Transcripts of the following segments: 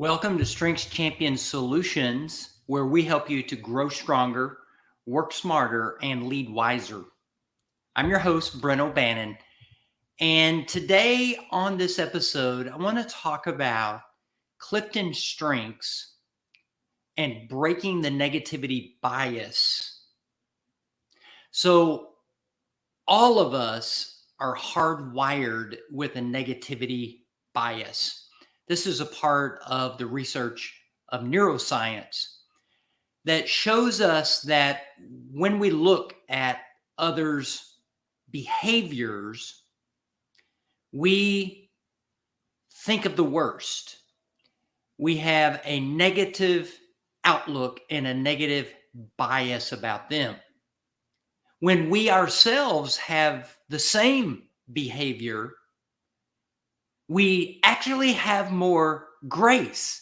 Welcome to Strengths Champion Solutions, where we help you to grow stronger, work smarter, and lead wiser. I'm your host, Brent O'Bannon, and today on this episode, I want to talk about CliftonStrengths and breaking the negativity bias. So, all of us are hardwired with a negativity bias. This is a part of the research of neuroscience that shows us that when we look at others' behaviors, we think of the worst. We have a negative outlook and a negative bias about them. When we ourselves have the same behavior, we actually have more grace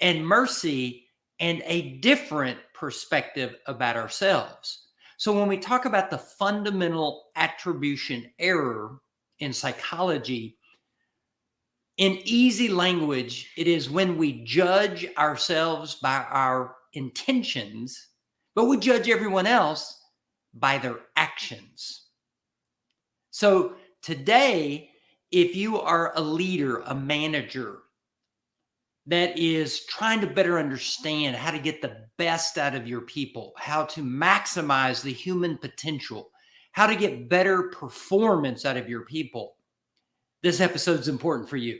and mercy and a different perspective about ourselves. So when we talk about the fundamental attribution error in psychology, in easy language, it is when we judge ourselves by our intentions, but we judge everyone else by their actions. So today, if you are a leader, a manager that is trying to better understand how to get the best out of your people, how to maximize the human potential, how to get better performance out of your people, this episode is important for you.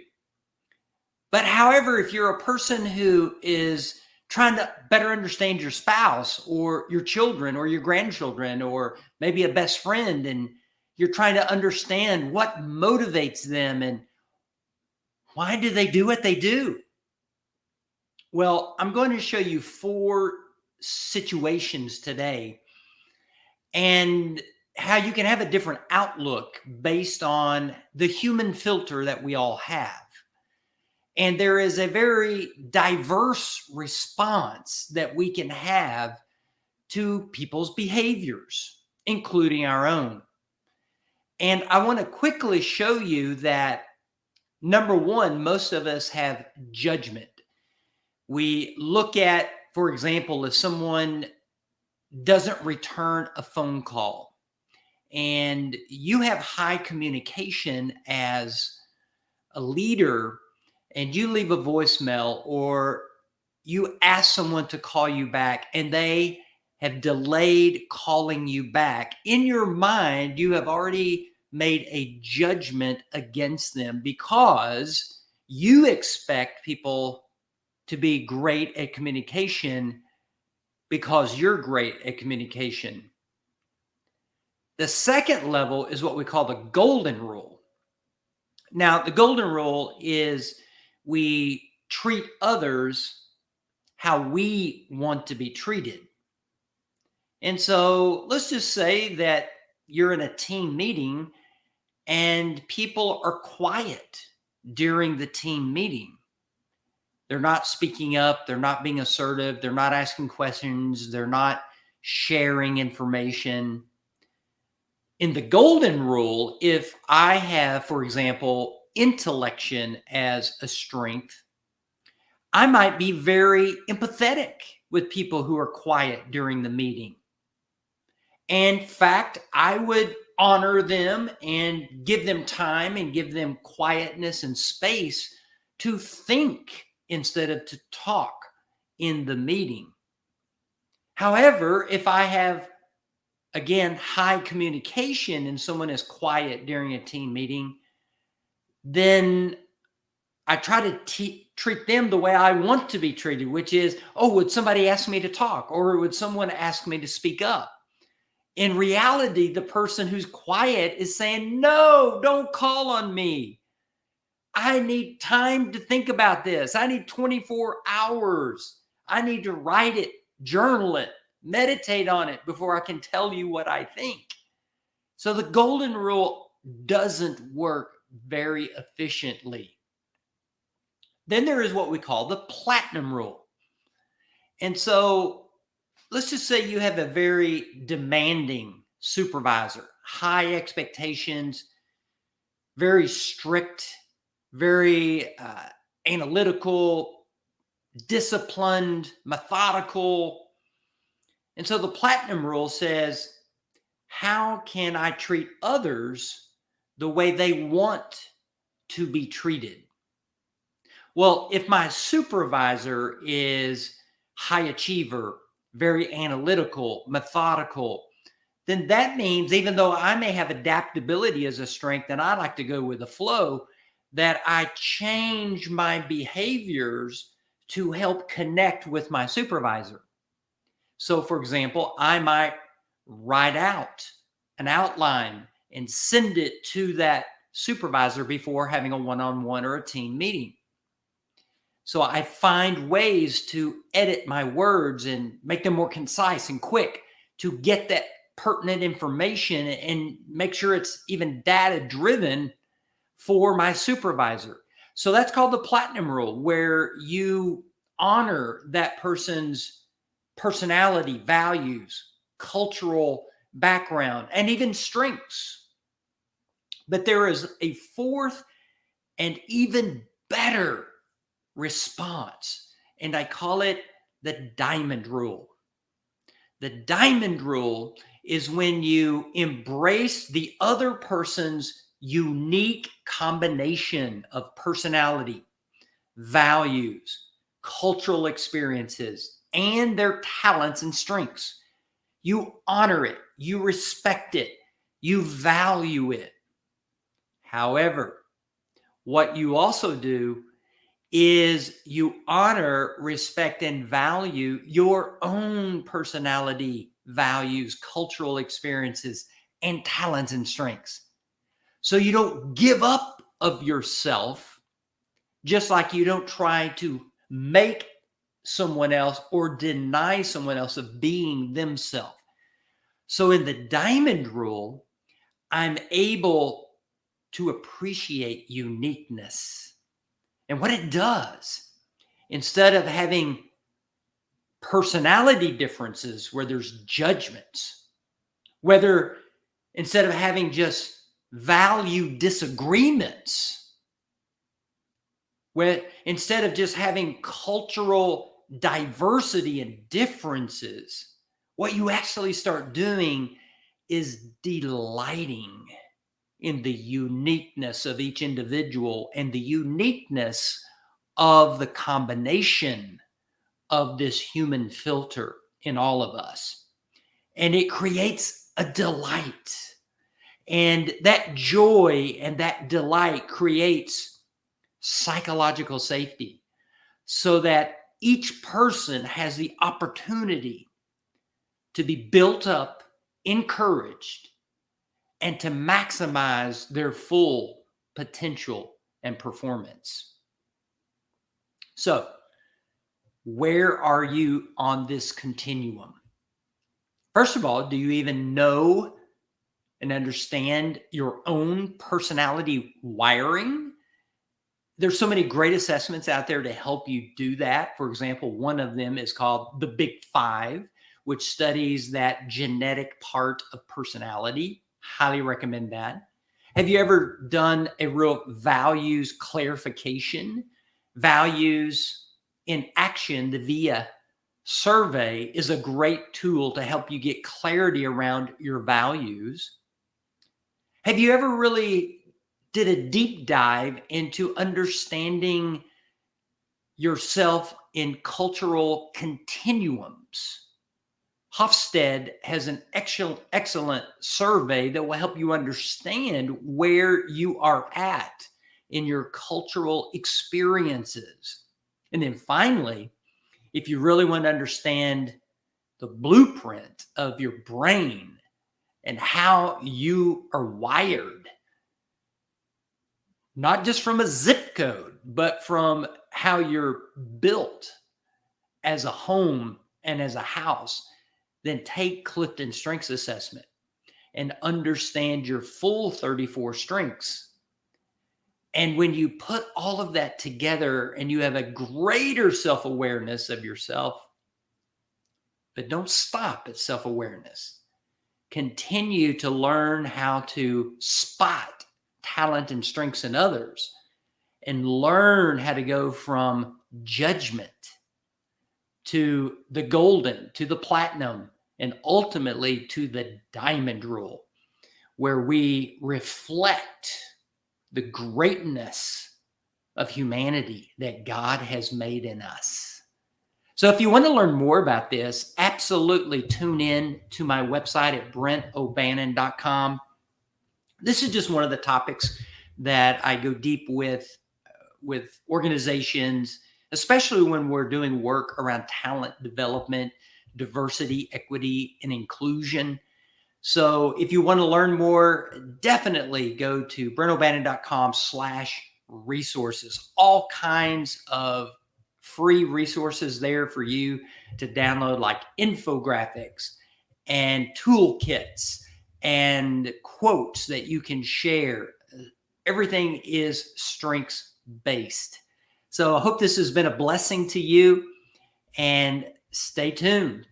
But however, if you're a person who is trying to better understand your spouse or your children or your grandchildren or maybe a best friend, and you're trying to understand what motivates them and why do they do what they do? Well, I'm going to show you 4 situations today and how you can have a different outlook based on the human filter that we all have. And there is a very diverse response that we can have to people's behaviors, including our own. And I want to quickly show you that, number one, most of us have judgment. We look at, for example, if someone doesn't return a phone call and you have high communication as a leader, and you leave a voicemail or you ask someone to call you back and they have delayed calling you back, in your mind, you have already made a judgment against them because you expect people to be great at communication because you're great at communication. The second level is what we call the golden rule. Now, the golden rule is we treat others how we want to be treated. And so let's just say that you're in a team meeting and people are quiet during the team meeting. They're not speaking up. They're not being assertive. They're not asking questions. They're not sharing information. In the golden rule, if I have, for example, intellection as a strength, I might be very empathetic with people who are quiet during the meeting. In fact, I would honor them and give them time and give them quietness and space to think instead of to talk in the meeting. However, if I have, again, high communication and someone is quiet during a team meeting, then I try to treat them the way I want to be treated, which is, oh, would somebody ask me to talk? Or would someone ask me to speak up? In reality, the person who's quiet is saying, no, don't call on me. I need time to think about this. I need 24 hours. I need to write it, journal it, meditate on it before I can tell you what I think. So the golden rule doesn't work very efficiently. Then there is what we call the platinum rule. And so let's just say you have a very demanding supervisor, high expectations, very strict, very analytical, disciplined, methodical. And so the platinum rule says, how can I treat others the way they want to be treated? Well, if my supervisor is high achiever, very analytical, methodical, then that means even though I may have adaptability as a strength and I like to go with the flow, that I change my behaviors to help connect with my supervisor. So, for example, I might write out an outline and send it to that supervisor before having a one-on-one or a team meeting. So I find ways to edit my words and make them more concise and quick to get that pertinent information and make sure it's even data driven for my supervisor. So that's called the platinum rule, where you honor that person's personality, values, cultural background, and even strengths. But there is a fourth and even better response, and I call it the diamond rule. The diamond rule is when you embrace the other person's unique combination of personality, values, cultural experiences, and their talents and strengths. You honor it, you respect it, you value it. However, what you also do is you honor, respect, and value your own personality, values, cultural experiences, and talents and strengths. So you don't give up of yourself, just like you don't try to make someone else or deny someone else of being themselves. So in the diamond rule, I'm able to appreciate uniqueness. And what it does, instead of having personality differences where there's judgments, whether instead of having just value disagreements, where instead of just having cultural diversity and differences, what you actually start doing is delighting in the uniqueness of each individual and the uniqueness of the combination of this human filter in all of us. And it creates a delight. And that joy and that delight creates psychological safety so that each person has the opportunity to be built up, encouraged, and to maximize their full potential and performance. So, where are you on this continuum? First of all, do you even know and understand your own personality wiring? There's so many great assessments out there to help you do that. For example, one of them is called the Big Five, which studies that genetic part of personality. Highly recommend that. Have you ever done a real values clarification? Values in Action, the VIA survey, is a great tool to help you get clarity around your values. Have you ever really did a deep dive into understanding yourself in cultural continuums? Hofstede has an excellent survey that will help you understand where you are at in your cultural experiences. And then finally, if you really want to understand the blueprint of your brain and how you are wired, not just from a zip code, but from how you're built as a home and as a house, then take CliftonStrengths assessment and understand your full 34 strengths. And when you put all of that together and you have a greater self-awareness of yourself, but don't stop at self-awareness. Continue to learn how to spot talent and strengths in others and learn how to go from judgment to the golden, to the platinum, and ultimately to the diamond rule, where we reflect the greatness of humanity that God has made in us. So if you want to learn more about this, absolutely tune in to my website at brentobannon.com. This is just one of the topics that I go deep with organizations, especially when we're doing work around talent development, diversity, equity, and inclusion. So if you want to learn more, definitely go to brentobannon.com/resources. All kinds of free resources there for you to download, like infographics and toolkits and quotes that you can share. Everything is strengths based. So I hope this has been a blessing to you, and stay tuned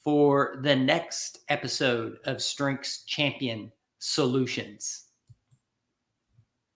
for the next episode of Strengths Champion Solutions.